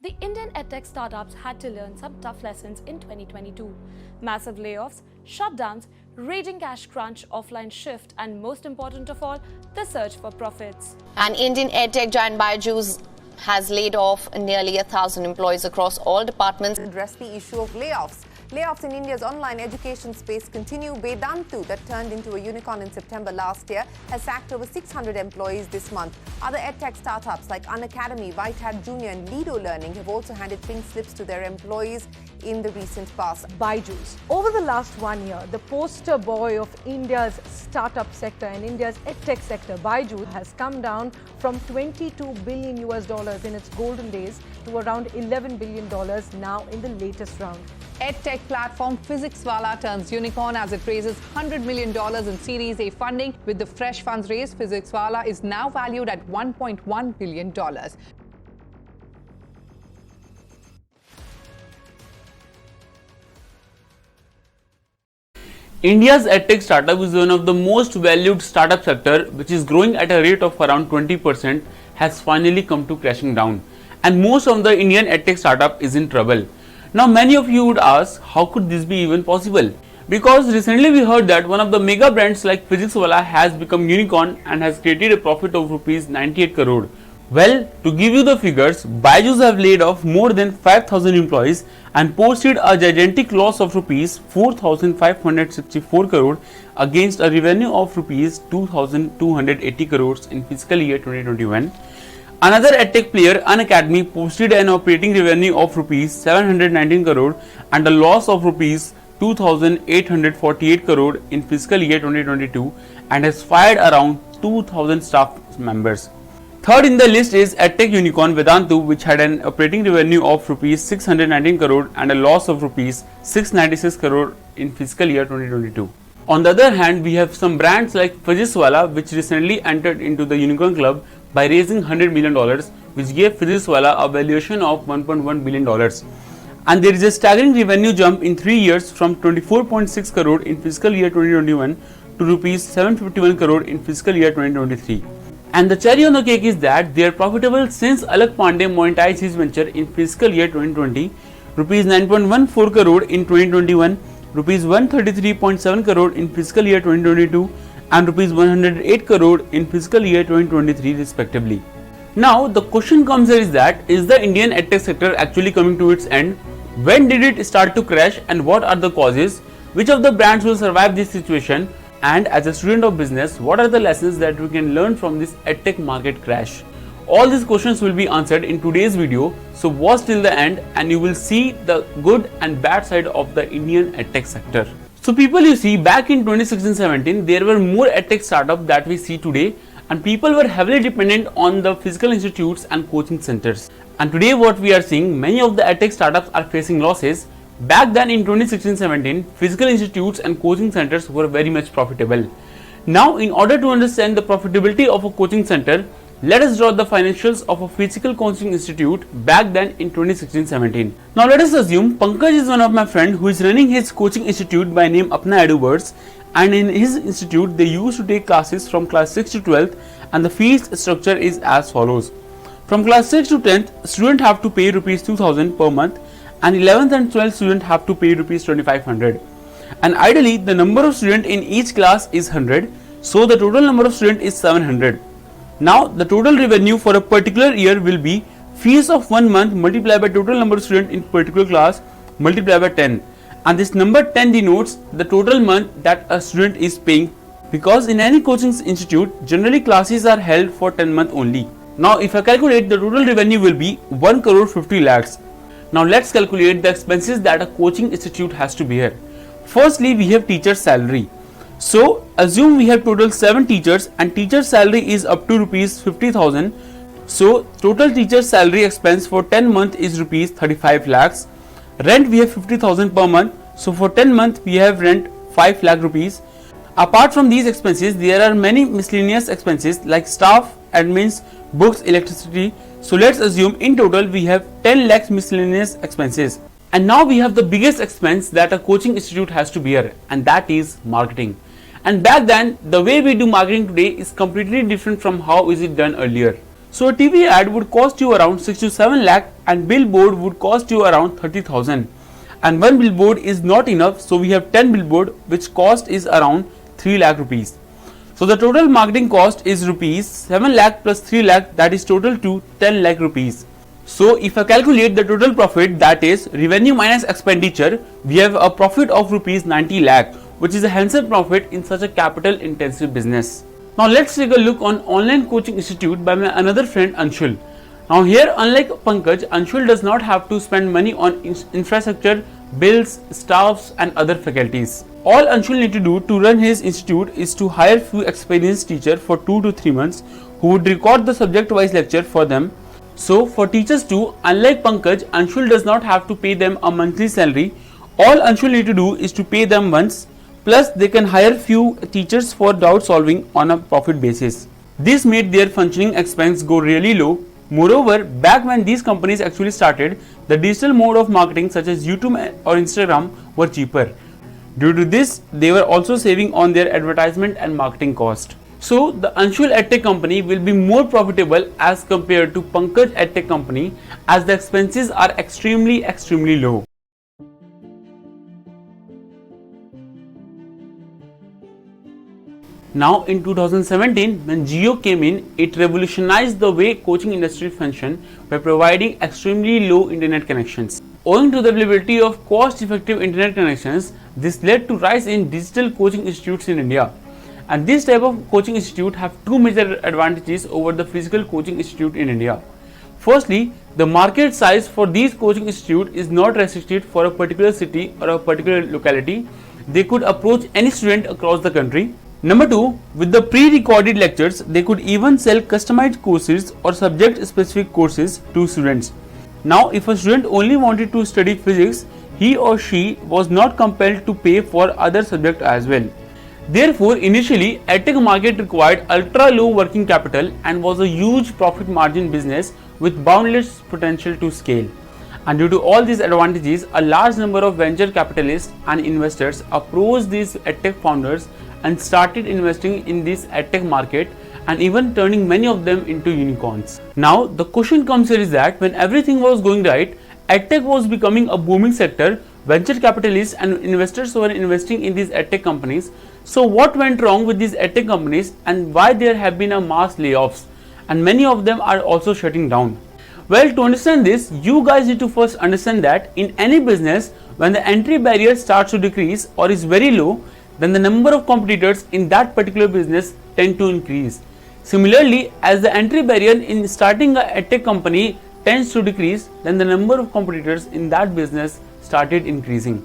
the Indian Edtech startups had to learn some tough lessons in 2022. Massive layoffs, shutdowns, raging cash crunch, offline shift, and most important of all, the search for profits. And Indian Edtech giant Byju's has laid off nearly 1,000 employees across all departments. Address the issue of layoffs. Layoffs in India's online education space continue. Vedantu, that turned into a unicorn in September last year, has sacked over 600 employees this month. Other edtech startups like Unacademy, Whitehat Junior and Lido Learning have also handed pink slips to their employees in the recent past. Byju's. Over the last 1 year, the poster boy of India's startup sector and India's edtech sector, Byju's, has come down from $22 billion in its golden days to around $11 billion now in the latest round. EdTech platform PhysicsWallah turns unicorn as it raises $100 million in Series A funding. With the fresh funds raised, PhysicsWallah is now valued at $1.1 billion. India's edtech startup is one of the most valued startup sector, which is growing at a rate of around 20%, has finally come to crashing down. And most of the Indian edtech startup is in trouble. Now many of you would ask, how could this be even possible? Because recently we heard that one of the mega brands like PhysicsWallah has become unicorn and has created a profit of rupees 98 crore. Well, to give you the figures, Byju's have laid off more than 5,000 employees and posted a gigantic loss of rupees 4,564 crore against a revenue of rupees 2,280 crores in fiscal year 2021. Another edtech player, Unacademy, posted an operating revenue of rupees 719 crore and a loss of rupees 2,848 crore in fiscal year 2022 and has fired around 2,000 staff members. Third in the list is edtech unicorn Vedantu, which had an operating revenue of rupees 619 crore and a loss of rupees 696 crore in fiscal year 2022. On the other hand, we have some brands like PhysicsWallah, which recently entered into the unicorn club by raising $100 million, which gave PhysicsWallah a valuation of $1.1 billion. And there is a staggering revenue jump in 3 years from 24.6 crore in fiscal year 2021 to rupees 751 crore in fiscal year 2023. And the cherry on the cake is that they are profitable since Alak Pandey monetized his venture in fiscal year 2020, rupees 9.14 crore in 2021, rupees 133.7 crore in fiscal year 2022 and rupees 108 crore in fiscal year 2023 respectively. Now the question comes here is that, is the Indian edtech sector actually coming to its end? When did it start to crash and what are the causes? Which of the brands will survive this situation? And as a student of business, what are the lessons that we can learn from this edtech market crash? All these questions will be answered in today's video, so watch till the end and you will see the good and bad side of the Indian edtech sector. So people, you see, back in 2016-17, there were more edtech startups that we see today, and people were heavily dependent on the physical institutes and coaching centers. And today what we are seeing, many of the edtech startups are facing losses. Back then in 2016-17, physical institutes and coaching centers were very much profitable. Now, in order to understand the profitability of a coaching center, let us draw the financials of a physical coaching institute back then in 2016-17. Now let us assume Pankaj is one of my friends who is running his coaching institute by name Apna EduWords, and in his institute they used to take classes from class 6 to 12th, and the fees structure is as follows. From class 6 to 10th, students have to pay rupees 2,000 per month, and 11th and 12th students have to pay rupees 2,500. And ideally the number of students in each class is 100, so the total number of students is 700. Now the total revenue for a particular year will be fees of 1 month multiplied by total number of students in particular class multiplied by 10, and this number 10 denotes the total month that a student is paying, because in any coaching institute generally classes are held for 10 months only. Now if I calculate, the total revenue will be 1 crore 50 lakhs. Now let's calculate the expenses that a coaching institute has to bear. Firstly, we have teacher's salary. So assume we have total 7 teachers and teacher's salary is up to rupees 50,000. So total teacher's salary expense for 10 months is rupees 35 lakhs. Rent we have 50,000 per month. So for 10 months we have rent 5 lakh rupees. Apart from these expenses, there are many miscellaneous expenses like staff, admins, books, electricity. So let's assume in total we have 10 lakhs miscellaneous expenses. And now we have the biggest expense that a coaching institute has to bear, and that is marketing. And back then, the way we do marketing today is completely different from how is it done earlier. So a TV ad would cost you around 6 to 7 lakh and billboard would cost you around 30,000. And one billboard is not enough, so we have 10 billboard which cost is around 3 lakh rupees. So the total marketing cost is rupees 7 lakh plus 3 lakh, that is total to 10 lakh rupees. So if I calculate the total profit, that is revenue minus expenditure, we have a profit of rupees 90 lakh, which is a handsome profit in such a capital intensive business. Now let's take a look on online coaching institute by my another friend Anshul. Now here, unlike Pankaj, Anshul does not have to spend money on infrastructure, bills, staffs and other faculties. All Anshul need to do to run his institute is to hire few experienced teachers for 2 to 3 months who would record the subject wise lecture for them. So for teachers too, unlike Pankaj, Anshul does not have to pay them a monthly salary. All Anshul need to do is to pay them once. Plus, they can hire few teachers for doubt solving on a profit basis. This made their functioning expense go really low. Moreover, back when these companies actually started, the digital mode of marketing such as YouTube or Instagram were cheaper. Due to this, they were also saving on their advertisement and marketing cost. So, the Anshul Edtech company will be more profitable as compared to Pankaj Edtech company, as the expenses are extremely low. Now in 2017, when Jio came in, it revolutionized the way coaching industry functioned by providing extremely low internet connections. Owing to the availability of cost-effective internet connections, this led to rise in digital coaching institutes in India. And this type of coaching institute have two major advantages over the physical coaching institute in India. Firstly, the market size for these coaching institute is not restricted for a particular city or a particular locality. They could approach any student across the country. Number 2, with the pre-recorded lectures, they could even sell customized courses or subject-specific courses to students. Now, if a student only wanted to study physics, he or she was not compelled to pay for other subjects as well. Therefore, initially, EdTech market required ultra-low working capital and was a huge profit margin business with boundless potential to scale. And due to all these advantages, a large number of venture capitalists and investors approached these EdTech founders and started investing in this EdTech market and even turning many of them into unicorns. Now the question comes here is that when everything was going right, EdTech was becoming a booming sector, venture capitalists and investors were investing in these EdTech companies. So what went wrong with these EdTech companies and why there have been a mass layoffs and many of them are also shutting down? Well, to understand this, you guys need to first understand that in any business, when the entry barrier starts to decrease or is very low, then the number of competitors in that particular business tend to increase. Similarly, as the entry barrier in starting a EdTech company tends to decrease, then the number of competitors in that business started increasing.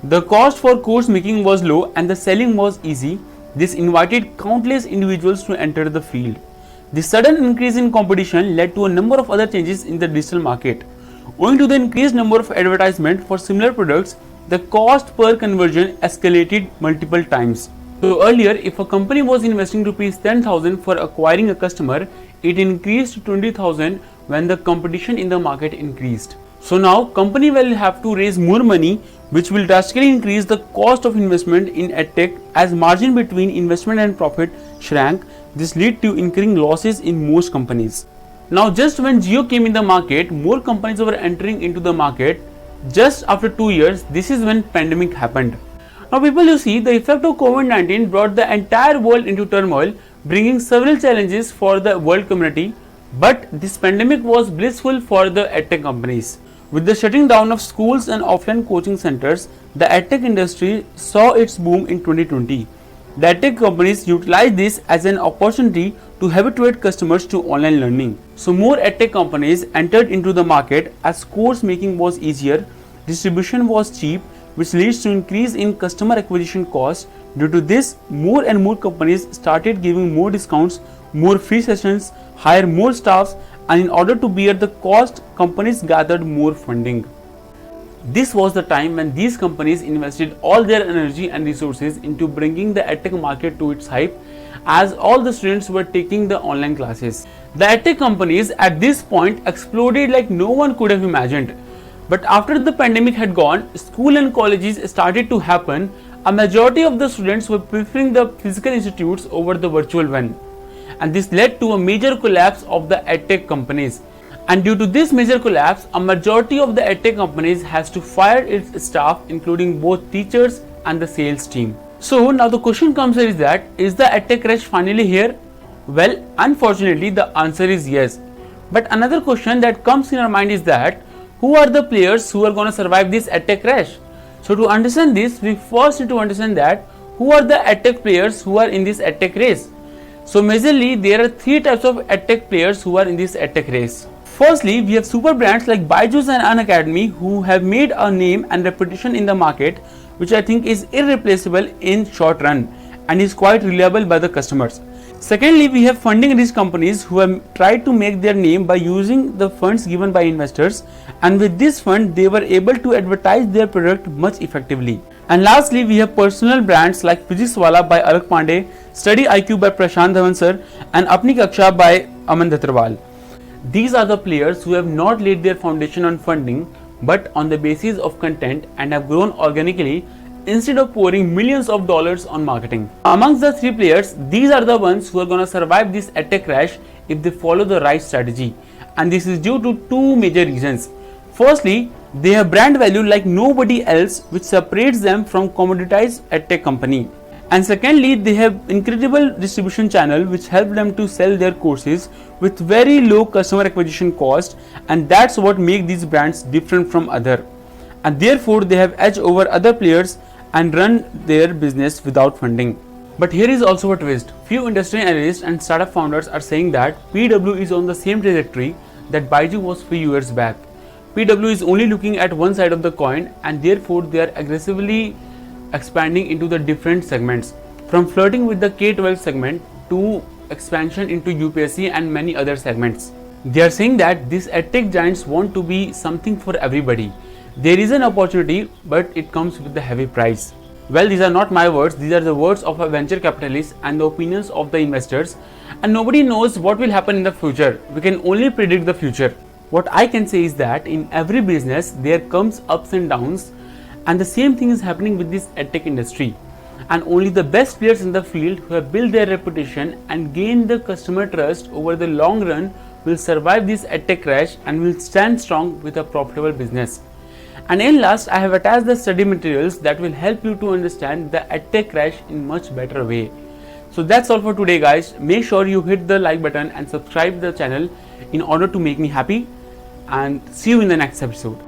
The cost for course making was low and the selling was easy. This invited countless individuals to enter the field. The sudden increase in competition led to a number of other changes in the digital market. Owing to the increased number of advertisements for similar products, the cost per conversion escalated multiple times. So earlier, if a company was investing rupees 10,000 for acquiring a customer, it increased to 20,000 when the competition in the market increased. So now company will have to raise more money, which will drastically increase the cost of investment in EdTech as margin between investment and profit shrank. This led to incurring losses in most companies. Now just when Jio came in the market, more companies were entering into the market. Just after 2 years, this is when pandemic happened. Now people, you see, the effect of COVID-19 brought the entire world into turmoil, bringing several challenges for the world community. But this pandemic was blissful for the EdTech companies. With the shutting down of schools and offline coaching centers, the EdTech industry saw its boom in 2020. The EdTech companies utilized this as an opportunity to habituate customers to online learning. So more EdTech companies entered into the market as course making was easier, distribution was cheap, which leads to increase in customer acquisition cost. Due to this, more and more companies started giving more discounts, more free sessions, hire more staffs, and in order to bear the cost, companies gathered more funding. This was the time when these companies invested all their energy and resources into bringing the EdTech market to its hype, as all the students were taking the online classes. The EdTech companies at this point exploded like no one could have imagined. But after the pandemic had gone, school and colleges started to happen. A majority of the students were preferring the physical institutes over the virtual one. and this led to a major collapse of the edtech companies. And due to this major collapse, a majority of the edtech companies has to fire its staff, including both teachers and the sales team. So now the question comes here is the edtech crash finally here? Well, unfortunately the answer is yes. But another question that comes in our mind is that who are the players who are going to survive this edtech crash? So to understand this, we first need to understand that who are the edtech players who are in this edtech race. So majorly there are three types of edtech players who are in this edtech race. Firstly, we have super brands like Byju's and Unacademy who have made a name and reputation in the market, which I think is irreplaceable in short run and is quite reliable by the customers. Secondly, we have funding rich companies who have tried to make their name by using the funds given by investors, and with this fund they were able to advertise their product much effectively. And lastly, we have personal brands like Physics Wala by Alak Pandey, Study IQ by Prashant Dhawan sir, and Apni Kaksha by Aman Datrawal. These are the players who have not laid their foundation on funding but on the basis of content and have grown organically instead of pouring millions of dollars on marketing. Amongst the three players, these are the ones who are going to survive this edtech crash if they follow the right strategy, and this is due to two major reasons. Firstly, they have brand value like nobody else, which separates them from commoditized edtech company. And secondly, they have incredible distribution channel which help them to sell their courses with very low customer acquisition cost, and that's what makes these brands different from other. And therefore they have edge over other players and run their business without funding. But here is also a twist. Few industry analysts and startup founders are saying that PW is on the same trajectory that Byju was few years back. PW is only looking at one side of the coin, and therefore they are aggressively expanding into the different segments, from flirting with the K-12 segment to expansion into UPSC and many other segments. They are saying that these edtech giants want to be something for everybody. There is an opportunity, but it comes with a heavy price. Well, these are not my words, these are the words of a venture capitalist and the opinions of the investors, and nobody knows what will happen in the future. We can only predict the future. What I can say is that in every business there comes ups and downs, and the same thing is happening with this edtech industry. And only the best players in the field who have built their reputation and gained the customer trust over the long run will survive this edtech crash and will stand strong with a profitable business. And in last, I have attached the study materials that will help you to understand the edtech crash in much better way. So that's all for today guys. Make sure you hit the like button and subscribe to the channel in order to make me happy, and see you in the next episode.